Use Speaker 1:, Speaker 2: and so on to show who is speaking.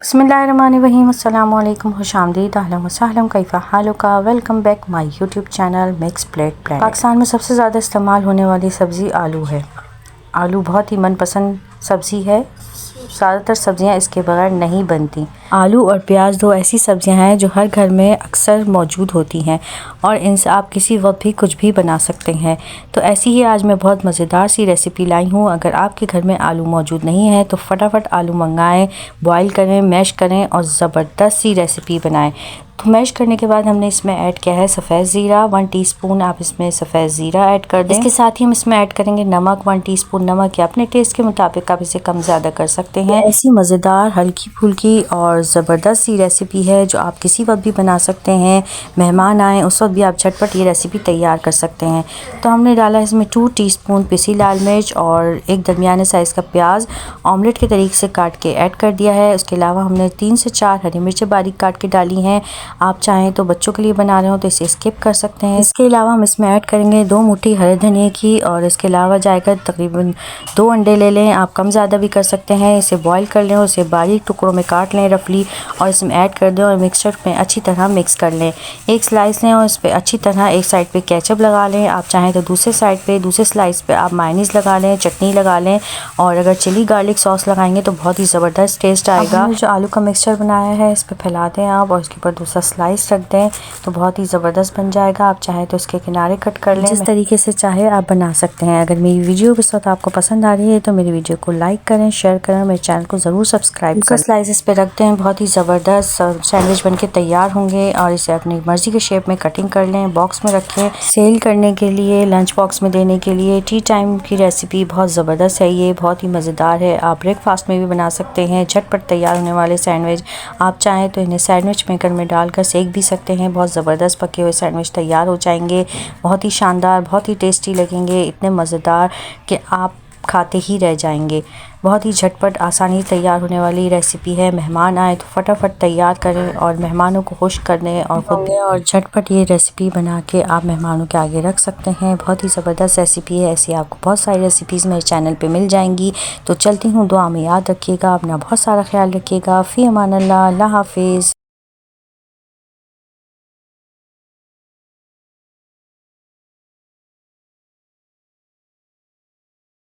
Speaker 1: बिस्मिल्लाहिर्रहमानिर्रहीम अस्सलाम वालेकुम खुशामदीद अहलन व सहलन कैफ़ा हालुका। Welcome back my YouTube channel mix plate plan. Pakistan में सबसे ज़्यादा इस्तेमाल होने वाली सब्ज़ी आलू है। आलू बहुत ही मनपसंद सब्ज़ी है। ज़्यादातर सब्ज़ियाँ इसके बगैर नहीं बनती। आलू और प्याज दो ऐसी सब्ज़ियाँ हैं जो हर घर में अक्सर मौजूद होती हैं और इनसे आप किसी वक्त भी कुछ भी बना सकते हैं। तो ऐसी ही आज मैं बहुत मज़ेदार सी रेसिपी लाई हूँ। अगर आपके घर में आलू मौजूद नहीं है तो फटाफट आलू मंगाएं, बॉईल करें, मैश करें और ज़बरदस्त सी रेसिपी बनाएं। तो मैश करने के बाद हमने इसमें ऐड किया है सफ़ेद ज़ीरा 1 टीस्पून। आप इसमें सफ़ेद ज़ीरा ऐड कर दें। इसके साथ ही हम इसमें ऐड करेंगे नमक 1 टीस्पून। नमक या अपने टेस्ट के मुताबिक आप इसे कम ज़्यादा कर सकते हैं। ऐसी मज़ेदार हल्की फुल्की और ज़बरदस्त सी रेसिपी है जो आप किसी वक्त भी बना सकते हैं। मेहमान आए उस वक्त भी आप झटपट ये रेसिपी तैयार कर सकते हैं। तो हमने डाला इसमें 2 टीस्पून पिसी लाल मिर्च और एक दरमियाने साइज़ का प्याज ऑमलेट के तरीके से काट के ऐड कर दिया है। उसके अलावा हमने 3 से 4 हरी मिर्चें बारीक काट के डाली हैं। आप चाहें तो बच्चों के लिए बना रहे हो तो इसे स्किप कर सकते हैं। इसके अलावा हम इसमें ऐड करेंगे 2 मुट्ठी हरे धनिए की और इसके अलावा जाएगा तकरीबन 2 अंडे ले लें। आप कम ज़्यादा भी कर सकते हैं। इसे बॉईल कर लें, उसे बारीक टुकड़ों में काट लें रफली और इसमें ऐड कर दें और मिक्सचर में अच्छी तरह मिक्स कर लें। एक स्लाइस लें और इस पर अच्छी तरह एक साइड पे केचप लगा लें। आप चाहें तो दूसरे साइड पे दूसरे स्लाइस पे आप मायोनीज़ लगा लें, चटनी लगा लें और अगर चिली गार्लिक सॉस लगाएंगे तो बहुत ही ज़बरदस्त टेस्ट आएगा। जो आलू का मिक्सचर बनाया है इस पर फैला दें आप और इसके ऊपर दूसरा स्लाइस रख दें तो बहुत ही ज़बरदस्त बन जाएगा। आप चाहें तो इसके किनारे कट कर लें, जिस तरीके से चाहे आप बना सकते हैं। अगर मेरी वीडियो इस वक्त आपको पसंद आ रही है तो मेरी वीडियो को लाइक करें, शेयर करें, मेरे चैनल को ज़रूर सब्सक्राइब करें। स्लाइसेस पे रखते हैं, बहुत ही ज़बरदस्त सैंडविच बनके तैयार होंगे और इसे अपनी मर्ज़ी के शेप में कटिंग कर लें, बॉक्स में रखें सेल करने के लिए, लंच बॉक्स में देने के लिए। टी टाइम की रेसिपी बहुत ज़बरदस्त है, ये बहुत ही मज़ेदार है। आप ब्रेकफास्ट में भी बना सकते हैं। झटपट तैयार होने वाले सैंडविच आप चाहें तो इन्हें सैंडविच मेकर में डालकर सेक भी सकते हैं। बहुत ज़बरदस्त पके हुए सैंडविच तैयार हो जाएंगे। बहुत ही शानदार, बहुत ही टेस्टी लगेंगे, इतने मज़ेदार कि आप खाते ही रह जाएंगे। बहुत ही झटपट आसानी तैयार होने वाली रेसिपी है। मेहमान आए तो फटाफट तैयार करें और मेहमानों को खुश करने और खुद और झटपट ये रेसिपी बना के आप मेहमानों के आगे रख सकते हैं। बहुत ही ज़बरदस्त रेसिपी है। ऐसी आपको बहुत सारी रेसिपीज़ मेरे चैनल पे मिल जाएंगी। तो चलती हूँ, दुआ में याद रखिएगा, अपना बहुत सारा ख्याल रखिएगा। फ़ी अमान अल्लाह, अल्लाह हाफिज़।